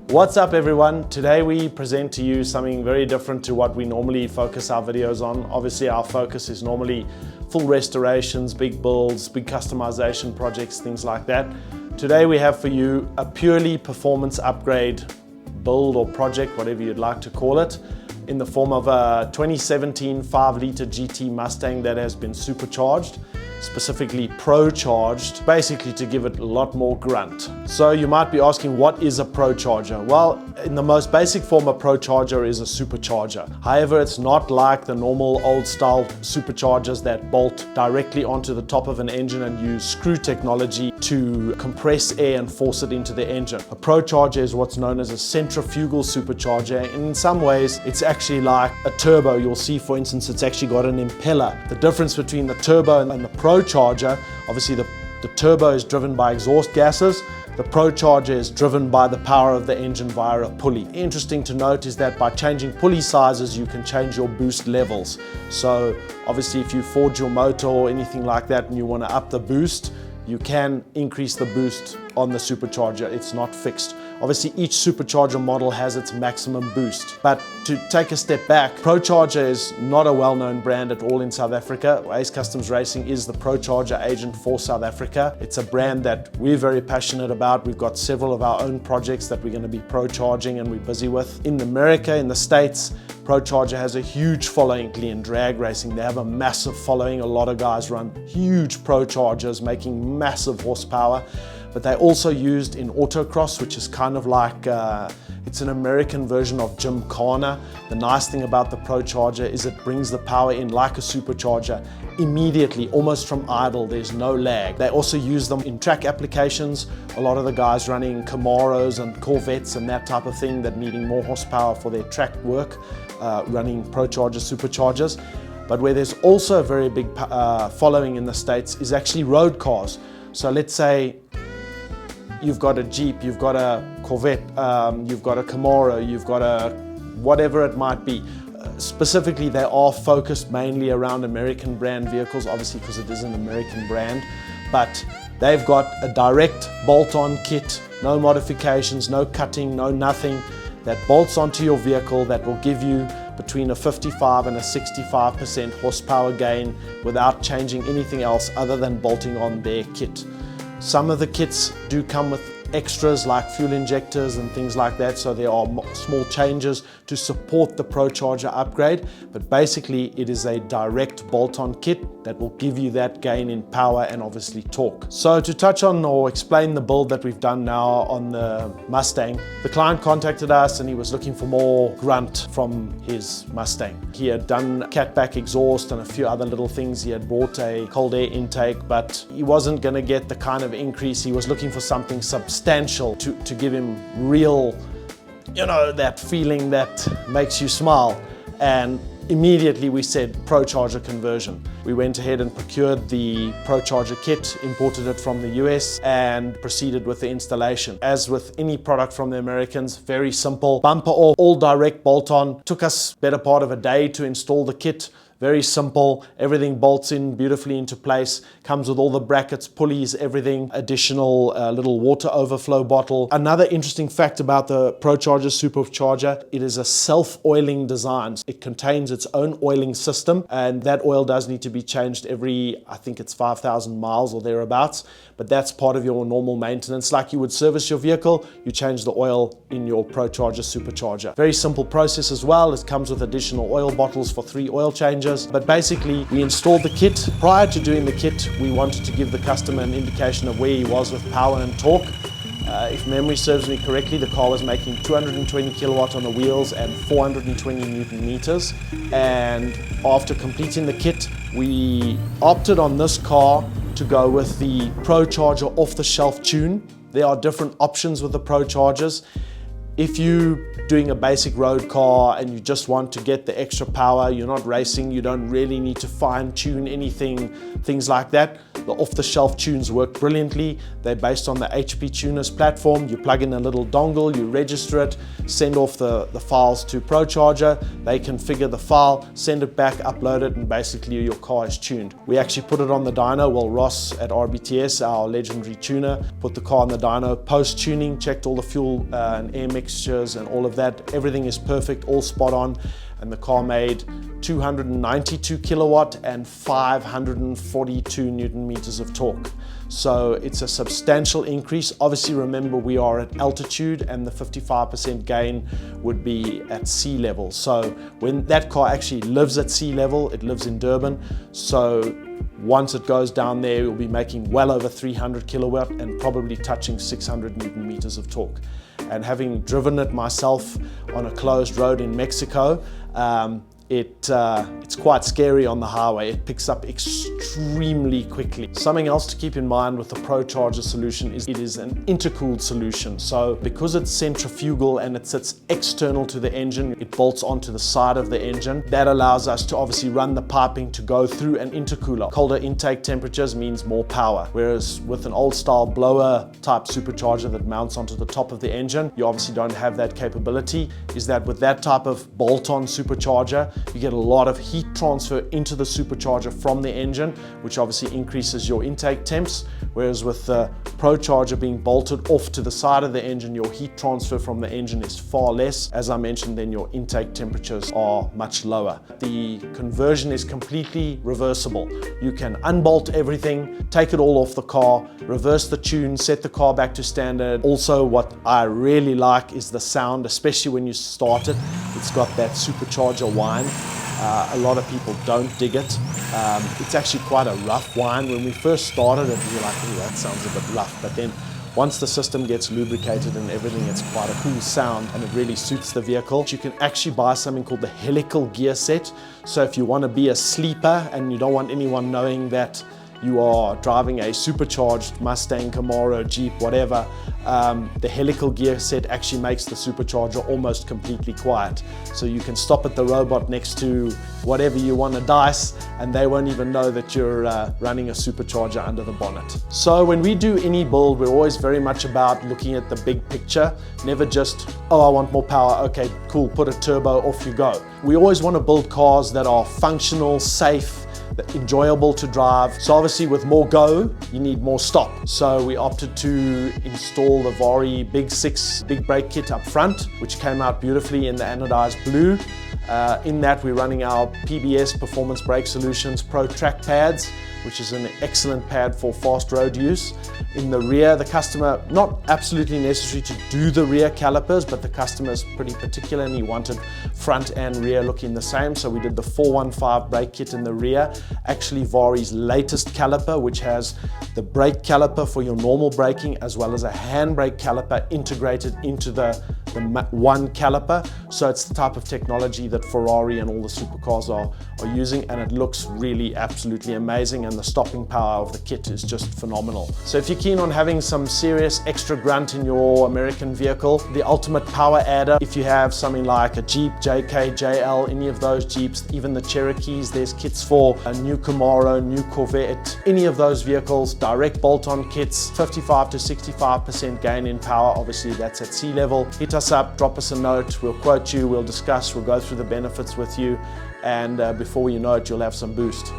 What's up everyone? Today we present to you something very different to what we normally focus our videos on. Obviously our focus is normally full restorations, big builds, big customization projects, things like that. Today we have for you a purely performance upgrade build or project, whatever you'd like to call it, in the form of a 2017 5-litre GT Mustang that has been supercharged, specifically ProCharged, basically to give it a lot more grunt. So you might be asking, what is a ProCharger? Well, in the most basic form, a ProCharger is a supercharger. However, it's not like the normal old style superchargers that bolt directly onto the top of an engine and use screw technology to compress air and force it into the engine. A ProCharger is what's known as a centrifugal supercharger, and in some ways it's actually like a turbo. You'll see, for instance, it's actually got an impeller. The difference between the turbo and the ProCharger, obviously the turbo is driven by exhaust gases. The ProCharger is driven by the power of the engine via a pulley. Interesting to note is that by changing pulley sizes, you can change your boost levels. So obviously if you forge your motor or anything like that and you want to up the boost, you can increase the boost on the supercharger. It's not fixed. Obviously each supercharger model has its maximum boost. But to take a step back, ProCharger is not a well-known brand at all in South Africa. Ace Customs Racing is the ProCharger agent for South Africa. It's a brand that we're very passionate about. We've got several of our own projects that we're going to be ProCharging and we're busy with. In America, in the States, ProCharger has a huge following in drag racing. They have a massive following. A lot of guys run huge ProChargers making massive horsepower. But they're also used in autocross, which is kind of like, it's an American version of Gymkhana. The nice thing about the ProCharger is it brings the power in like a supercharger immediately, almost from idle. There's no lag. They also use them in track applications. A lot of the guys running Camaros and Corvettes and that type of thing that needing more horsepower for their track work, running ProCharger superchargers. But where there's also a very big following in the States is actually road cars. So let's say you've got a Jeep, you've got a Corvette, you've got a Camaro, you've got a whatever it might be. Specifically, they are focused mainly around American brand vehicles, obviously because it is an American brand, but they've got a direct bolt-on kit, no modifications, no cutting, no nothing, that bolts onto your vehicle that will give you between a 55 and a 65% horsepower gain without changing anything else other than bolting on their kit. Some of the kits do come with extras like fuel injectors and things like that, so there are small changes to support the ProCharger upgrade, but basically it is a direct bolt-on kit that will give you that gain in power and obviously torque. So to touch on or explain the build that we've done now on the Mustang, the client contacted us and he was looking for more grunt from his Mustang. He had done catback exhaust and a few other little things. He had bought a cold air intake, but he wasn't going to get the kind of increase. He was looking for something substantial to give him real, you know, that feeling that makes you smile. And immediately we said ProCharger conversion. We went ahead and procured the ProCharger kit, imported it from the US and proceeded with the installation. As with any product from the Americans, very simple, bumper off, all direct bolt on. Took us better part of a day to install the kit. Very simple, everything bolts in beautifully into place, comes with all the brackets, pulleys, everything, additional little water overflow bottle. Another interesting fact about the ProCharger supercharger, it is a self-oiling design. It contains its own oiling system, and that oil does need to be changed every, I think it's 5,000 miles or thereabouts, but that's part of your normal maintenance. Like you would service your vehicle, you change the oil in your ProCharger supercharger. Very simple process as well. It comes with additional oil bottles for 3 oil changes. But basically, we installed the kit. Prior to doing the kit, we wanted to give the customer an indication of where he was with power and torque. If memory serves me correctly, the car was making 220 kilowatt on the wheels and 420 Newton meters. And after completing the kit, we opted on this car to go with the ProCharger off-the-shelf tune. There are different options with the ProChargers. If you're doing a basic road car and you just want to get the extra power, you're not racing, you don't really need to fine tune anything, things like that, the off-the-shelf tunes work brilliantly. They're based on the HP Tuners platform. You plug in a little dongle, you register it, send off the files to ProCharger. They configure the file, send it back, upload it, and basically your car is tuned. We actually put it on the dyno. Well, Ross at RBTS, our legendary tuner, put the car on the dyno post-tuning, checked all the fuel and air mix textures and all of that. Everything is perfect, all spot on. And the car made 292 kilowatt and 542 Newton meters of torque. So it's a substantial increase. Obviously, remember, we are at altitude and the 55% gain would be at sea level. So when that car actually lives at sea level, it lives in Durban. So once it goes down there, it will be making well over 300 kilowatt and probably touching 600 Newton meters of torque. And having driven it myself on a closed road in Mexico, it's quite scary on the highway. It picks up extremely quickly. Something else to keep in mind with the ProCharger solution is it is an intercooled solution. So because it's centrifugal and it sits external to the engine, it bolts onto the side of the engine. That allows us to obviously run the piping to go through an intercooler. Colder intake temperatures means more power. Whereas with an old style blower type supercharger that mounts onto the top of the engine, you obviously don't have that capability. Is that with that type of bolt-on supercharger, you get a lot of heat transfer into the supercharger from the engine, which obviously increases your intake temps. Whereas with the ProCharger being bolted off to the side of the engine, your heat transfer from the engine is far less. As I mentioned, then your intake temperatures are much lower. The conversion is completely reversible. You can unbolt everything, take it all off the car, reverse the tune, set the car back to standard. Also, what I really like is the sound, especially when you start it. It's got that supercharger whine. A lot of people don't dig it. It's actually quite a rough whine. When we first started it, we were like, oh, that sounds a bit rough. But then once the system gets lubricated and everything, it's quite a cool sound and it really suits the vehicle. You can actually buy something called the helical gear set. So if you want to be a sleeper and you don't want anyone knowing that you are driving a supercharged Mustang, Camaro, Jeep, whatever, the helical gear set actually makes the supercharger almost completely quiet. So you can stop at the robot next to whatever you want to dice and they won't even know that you're running a supercharger under the bonnet. So when we do any build, we're always very much about looking at the big picture, never just, oh, I want more power, okay, cool, put a turbo, off you go. We always want to build cars that are functional, safe, enjoyable to drive. So obviously with more go, you need more stop. So we opted to install the Vari Big 6 big brake kit up front, which came out beautifully in the anodized blue. In that we're running our PBS Performance Brake Solutions Pro Track pads, which is an excellent pad for fast road use. In the rear, the customer, not absolutely necessary to do the rear calipers, but the customer is pretty particular and he wanted front and rear looking the same. So we did the 415 brake kit in the rear, actually Vari's latest caliper, which has the brake caliper for your normal braking as well as a handbrake caliper integrated into the one caliper. So it's the type of technology that Ferrari and all the supercars are using, and it looks really absolutely amazing, and the stopping power of the kit is just phenomenal. So if you're keen on having some serious extra grunt in your American vehicle, the ultimate power adder, if you have something like a Jeep, JK, JL, any of those Jeeps, even the Cherokees, there's kits for a new Camaro, new Corvette, any of those vehicles, direct bolt-on kits, 55 to 65% gain in power. Obviously that's at sea level. Hit us up, drop us a note, we'll quote you, we'll discuss, we'll go through the benefits with you, and before you know it, you'll have some boost.